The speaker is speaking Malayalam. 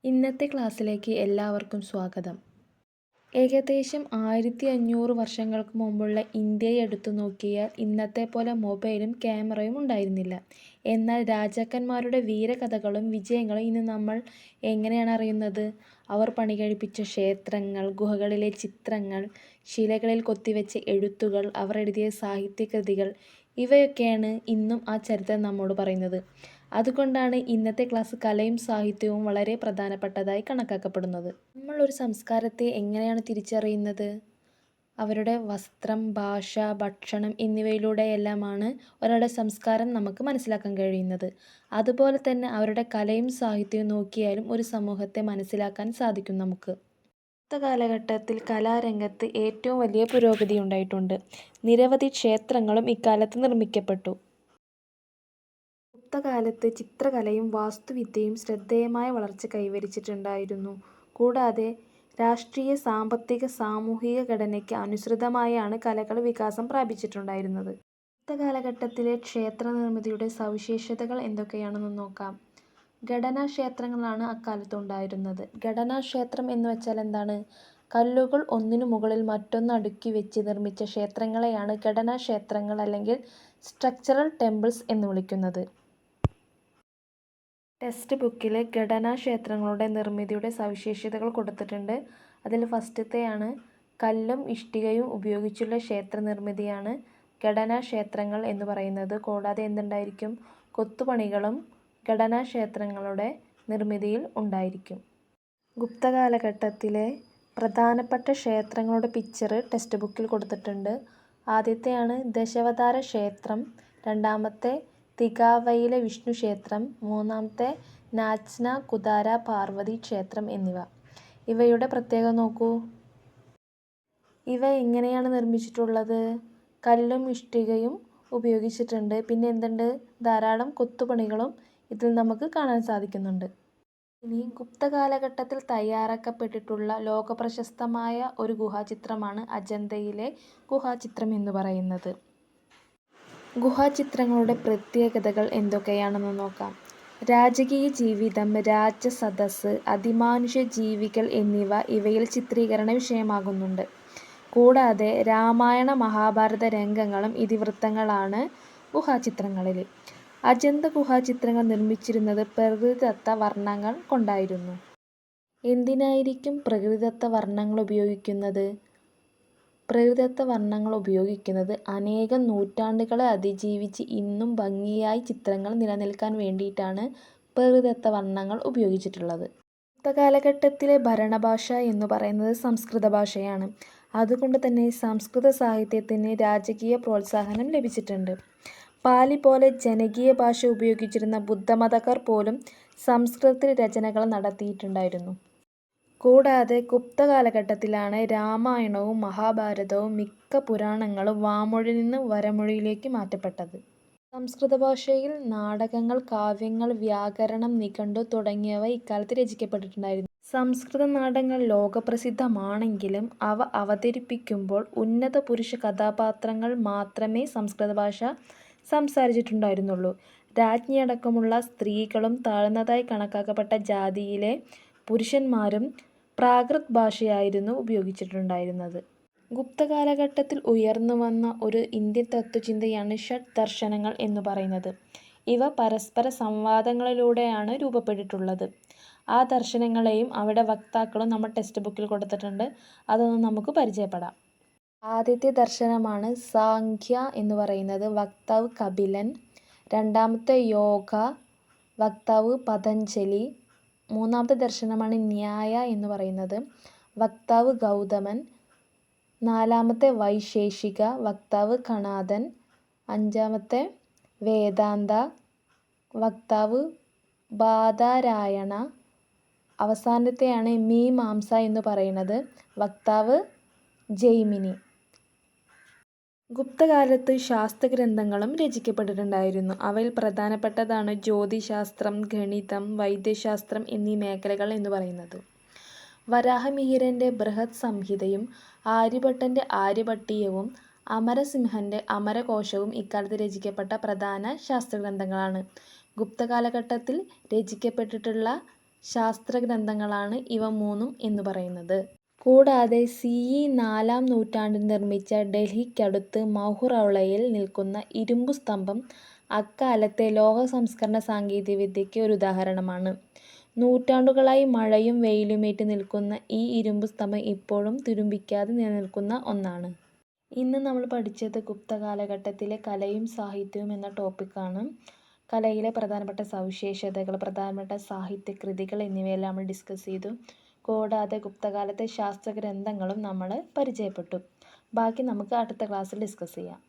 ഇന്നത്തെ ക്ലാസ്സിലേക്ക് എല്ലാവർക്കും സ്വാഗതം. ഏകദേശം 1500 വർഷങ്ങൾക്ക് മുമ്പുള്ള ഇന്ത്യയെ എടുത്തു നോക്കിയാൽ ഇന്നത്തെ പോലെ മൊബൈലും ക്യാമറയും ഉണ്ടായിരുന്നില്ല. എന്നാൽ രാജാക്കന്മാരുടെ വീരകഥകളും വിജയങ്ങളും ഇന്ന് നമ്മൾ എങ്ങനെയാണ് അറിയുന്നത്? അവർ പണികഴിപ്പിച്ച ക്ഷേത്രങ്ങൾ, ഗുഹകളിലെ ചിത്രങ്ങൾ, ശിലകളിൽ കൊത്തിവെച്ച എഴുത്തുകൾ, അവർ എഴുതിയ സാഹിത്യകൃതികൾ, ഇവയൊക്കെയാണ് ഇന്നും ആ ചരിത്രം നമ്മോട് പറയുന്നത്. അതുകൊണ്ടാണ് ഇന്നത്തെ ക്ലാസ് കലയും സാഹിത്യവും വളരെ പ്രധാനപ്പെട്ടതായി കണക്കാക്കപ്പെടുന്നത്. നമ്മൾ ഒരു സംസ്കാരത്തെ എങ്ങനെയാണ് തിരിച്ചറിയുന്നത്? അവരുടെ വസ്ത്രം, ഭാഷ, ഭക്ഷണം എന്നിവയിലൂടെയെല്ലാമാണ് ഒരാളുടെ സംസ്കാരം നമുക്ക് മനസ്സിലാക്കാൻ കഴിയുന്നത്. അതുപോലെ തന്നെ അവരുടെ കലയും സാഹിത്യവും നോക്കിയാലും ഒരു സമൂഹത്തെ മനസ്സിലാക്കാൻ സാധിക്കും നമുക്ക്. ഇന്നത്തെ കാലഘട്ടത്തിൽ കലാരംഗത്ത് ഏറ്റവും വലിയ പുരോഗതി ഉണ്ടായിട്ടുണ്ട്. നിരവധി ക്ഷേത്രങ്ങളും ഇക്കാലത്ത് നിർമ്മിക്കപ്പെട്ടു. ഗുപ്തകാലത്ത് ചിത്രകലയും വാസ്തുവിദ്യയും ശ്രദ്ധേയമായ വളർച്ച കൈവരിച്ചിട്ടുണ്ടായിരുന്നു. കൂടാതെ രാഷ്ട്രീയ, സാമ്പത്തിക, സാമൂഹിക ഘടനയ്ക്ക് അനുസൃതമായാണ് കലകൾ വികാസം പ്രാപിച്ചിട്ടുണ്ടായിരുന്നത്. ഗുപ്തകാലഘട്ടത്തിലെ ക്ഷേത്ര നിർമ്മിതിയുടെ സവിശേഷതകൾ എന്തൊക്കെയാണെന്ന് നോക്കാം. ഘടനാക്ഷേത്രങ്ങളാണ് അക്കാലത്ത് ഉണ്ടായിരുന്നത്. ഘടനാക്ഷേത്രം എന്ന് വെച്ചാൽ എന്താണ്? കല്ലുകൾ ഒന്നിനു മുകളിൽ മറ്റൊന്ന് അടുക്കി വെച്ച് നിർമ്മിച്ച ക്ഷേത്രങ്ങളെയാണ് ഘടനാക്ഷേത്രങ്ങൾ അല്ലെങ്കിൽ സ്ട്രക്ചറൽ ടെമ്പിൾസ് എന്ന് വിളിക്കുന്നത്. ടെക്സ്റ്റ് ബുക്കിൽ ഘടനാക്ഷേത്രങ്ങളുടെ നിർമ്മിതിയുടെ സവിശേഷതകൾ കൊടുത്തിട്ടുണ്ട്. അതിൽ ഫസ്റ്റത്തെയാണ് കല്ലും ഇഷ്ടികയും ഉപയോഗിച്ചുള്ള ക്ഷേത്ര നിർമ്മിതിയാണ് ഘടനാക്ഷേത്രങ്ങൾ എന്ന് പറയുന്നത്. കൂടാതെ എന്തുണ്ടായിരിക്കും? കൊത്തുപണികളും ഘടനാക്ഷേത്രങ്ങളുടെ നിർമ്മിതിയിൽ ഉണ്ടായിരിക്കും. ഗുപ്തകാലഘട്ടത്തിലെ പ്രധാനപ്പെട്ട ക്ഷേത്രങ്ങളുടെ പിക്ചർ ടെക്സ്റ്റ് ബുക്കിൽ കൊടുത്തിട്ടുണ്ട്. ആദ്യത്തെയാണ് ദശാവതാര ക്ഷേത്രം, രണ്ടാമത്തെ തികാവയിലെ വിഷ്ണു ക്ഷേത്രം, മൂന്നാമത്തെ നാച്ന കുദാര പാർവതി ക്ഷേത്രം എന്നിവ. ഇവയുടെ പ്രത്യേകത നോക്കൂ. ഇവ എങ്ങനെയാണ് നിർമ്മിച്ചിട്ടുള്ളത്? കല്ലും ഇഷ്ടികയും ഉപയോഗിച്ചിട്ടുണ്ട്. പിന്നെ എന്തുണ്ട്? ധാരാളം കൊത്തുപണികളും ഇതിൽ നമുക്ക് കാണാൻ സാധിക്കുന്നുണ്ട്. ഇനി ഗുപ്തകാലഘട്ടത്തിൽ തയ്യാറാക്കപ്പെട്ടിട്ടുള്ള ലോകപ്രശസ്തമായ ഒരു ഗുഹാചിത്രമാണ് അജന്തയിലെ ഗുഹാചിത്രം എന്ന് പറയുന്നത്. ഗുഹാചിത്രങ്ങളുടെ പ്രത്യേകതകൾ എന്തൊക്കെയാണെന്ന് നോക്കാം. രാജകീയ ജീവിതം, രാജസദസ്സ്, അതിമാനുഷ്യ ജീവികൾ എന്നിവ ഇവയിൽ ചിത്രീകരണ വിഷയമാകുന്നുണ്ട്. കൂടാതെ രാമായണ, മഹാഭാരത രംഗങ്ങളും ഇതിവൃത്തങ്ങളാണ് ഗുഹാചിത്രങ്ങളിൽ. അജന്ത ഗുഹാചിത്രങ്ങൾ നിർമ്മിച്ചിരുന്നത് പ്രകൃതിദത്ത വർണ്ണങ്ങൾ കൊണ്ടായിരുന്നു. എന്തിനായിരിക്കും പ്രകൃതിദത്ത വർണ്ണങ്ങൾ ഉപയോഗിക്കുന്നത്? പ്രകൃതിദത്ത വർണ്ണങ്ങൾ ഉപയോഗിക്കുന്നത് അനേകം നൂറ്റാണ്ടുകളെ അതിജീവിച്ച് ഇന്നും ഭംഗിയായി ചിത്രങ്ങൾ നിലനിൽക്കാൻ വേണ്ടിയിട്ടാണ് പ്രകൃതിദത്ത വർണ്ണങ്ങൾ ഉപയോഗിച്ചിട്ടുള്ളത്. ഗുപ്തകാലഘട്ടത്തിലെ ഭരണഭാഷ എന്ന് പറയുന്നത് സംസ്കൃത ഭാഷയാണ്. അതുകൊണ്ട് തന്നെ സംസ്കൃത സാഹിത്യത്തിന് രാജകീയ പ്രോത്സാഹനം ലഭിച്ചിട്ടുണ്ട്. പാലി പോലെ ജനകീയ ഭാഷ ഉപയോഗിച്ചിരുന്ന ബുദ്ധമതക്കാർ പോലും സംസ്കൃതത്തിൽ രചനകൾ നടത്തിയിട്ടുണ്ടായിരുന്നു. കൂടാതെ ഗുപ്തകാലഘട്ടത്തിലാണ് രാമായണവും മഹാഭാരതവും മിക്ക പുരാണങ്ങളും വാമൊഴിയിൽ നിന്ന് വരമൊഴിയിലേക്ക് മാറ്റപ്പെട്ടത്. സംസ്കൃത ഭാഷയിൽ നാടകങ്ങൾ, കാവ്യങ്ങൾ, വ്യാകരണം, നിഘണ്ടു തുടങ്ങിയവ ഇക്കാലത്ത് രചിക്കപ്പെട്ടിട്ടുണ്ടായിരുന്നു. സംസ്കൃത നാടകങ്ങൾ ലോകപ്രസിദ്ധമാണെങ്കിലും അവ അവതരിപ്പിക്കുമ്പോൾ ഉന്നത പുരുഷ കഥാപാത്രങ്ങൾ മാത്രമേ സംസ്കൃത ഭാഷ സംസാരിച്ചിട്ടുണ്ടായിരുന്നുള്ളൂ. രാജ്ഞിയടക്കമുള്ള സ്ത്രീകളും താഴ്ന്നതായി കണക്കാക്കപ്പെട്ട ജാതിയിലെ പുരുഷന്മാരും പ്രാകൃത് ഭാഷയായിരുന്നു ഉപയോഗിച്ചിട്ടുണ്ടായിരുന്നത്. ഗുപ്തകാലഘട്ടത്തിൽ ഉയർന്നു വന്ന ഒരു ഇന്ത്യൻ തത്വചിന്തയാണ് ഷഡ് ദർശനങ്ങൾ എന്ന് പറയുന്നത്. ഇവ പരസ്പര സംവാദങ്ങളിലൂടെയാണ് രൂപപ്പെട്ടിട്ടുള്ളത്. ആ ദർശനങ്ങളെയും അവയുടെ വക്താക്കളും നമ്മൾ ടെക്സ്റ്റ് ബുക്കിൽ കൊടുത്തിട്ടുണ്ട്. അതൊന്ന് നമുക്ക് പരിചയപ്പെടാം. ആദ്യത്തെ ദർശനമാണ് സാംഖ്യ എന്ന് പറയുന്നത്. വക്താവ് കപിലൻ. രണ്ടാമത്തെ യോഗ, വക്താവ് പതഞ്ജലി. മൂന്നാമത്തെ ദർശനമാണ് ന്യായ എന്ന് പറയുന്നത്. വക്താവ് ഗൗതമൻ. നാലാമത്തെ വൈശേഷിക, വക്താവ് കണാദൻ. അഞ്ചാമത്തെ വേദാന്ത, വക്താവ് ബാദരായണ. അവസാനത്തെയാണ് മീമാംസ എന്ന് പറയുന്നത്, വക്താവ് ജൈമിനി. ഗുപ്തകാലത്ത് ശാസ്ത്രഗ്രന്ഥങ്ങളും രചിക്കപ്പെട്ടിട്ടുണ്ടായിരുന്നു. അവയിൽ പ്രധാനപ്പെട്ടതാണ് ജ്യോതിശാസ്ത്രം, ഗണിതം, വൈദ്യശാസ്ത്രം എന്നീ മേഖലകൾ എന്ന് പറയുന്നത്. വരാഹമിഹിരൻ്റെ ബൃഹത് സംഹിതയും ആര്യഭട്ടൻ്റെ ആര്യഭട്ടീയവും അമരസിംഹൻ്റെ അമരകോശവും ഇക്കാലത്ത് രചിക്കപ്പെട്ട പ്രധാന ശാസ്ത്രഗ്രന്ഥങ്ങളാണ്. ഗുപ്തകാലഘട്ടത്തിൽ രചിക്കപ്പെട്ടിട്ടുള്ള ശാസ്ത്രഗ്രന്ഥങ്ങളാണ് ഇവ മൂന്നും എന്ന് പറയുന്നത്. കൂടാതെ CE 4-ാം നൂറ്റാണ്ടിൽ നിർമ്മിച്ച ഡൽഹിക്കടുത്ത് മഹുറൗളയിൽ നിൽക്കുന്ന ഇരുമ്പു സ്തംഭം അക്കാലത്തെ ലോഹ സംസ്കരണ സാങ്കേതികവിദ്യയ്ക്ക് ഒരു ഉദാഹരണമാണ്. നൂറ്റാണ്ടുകളായി മഴയും വെയിലുമേറ്റ് നിൽക്കുന്ന ഈ ഇരുമ്പു സ്തംഭം ഇപ്പോഴും തുരുമ്പിക്കാതെ നിലനിൽക്കുന്ന ഒന്നാണ്. ഇന്ന് നമ്മൾ പഠിച്ചത് ഗുപ്ത കാലഘട്ടത്തിലെ കലയും സാഹിത്യവും എന്ന ടോപ്പിക്കാണ്. കലയിലെ പ്രധാനപ്പെട്ട സവിശേഷതകൾ, പ്രധാനപ്പെട്ട സാഹിത്യകൃതികൾ എന്നിവയെല്ലാം നമ്മൾ ഡിസ്കസ് ചെയ്തു. കൂടാതെ ഗുപ്തകാലത്തെ ശാസ്ത്രഗ്രന്ഥങ്ങളും നമ്മൾ പരിചയപ്പെട്ടു. ബാക്കി നമുക്ക് അടുത്ത ക്ലാസ്സിൽ ഡിസ്കസ് ചെയ്യാം.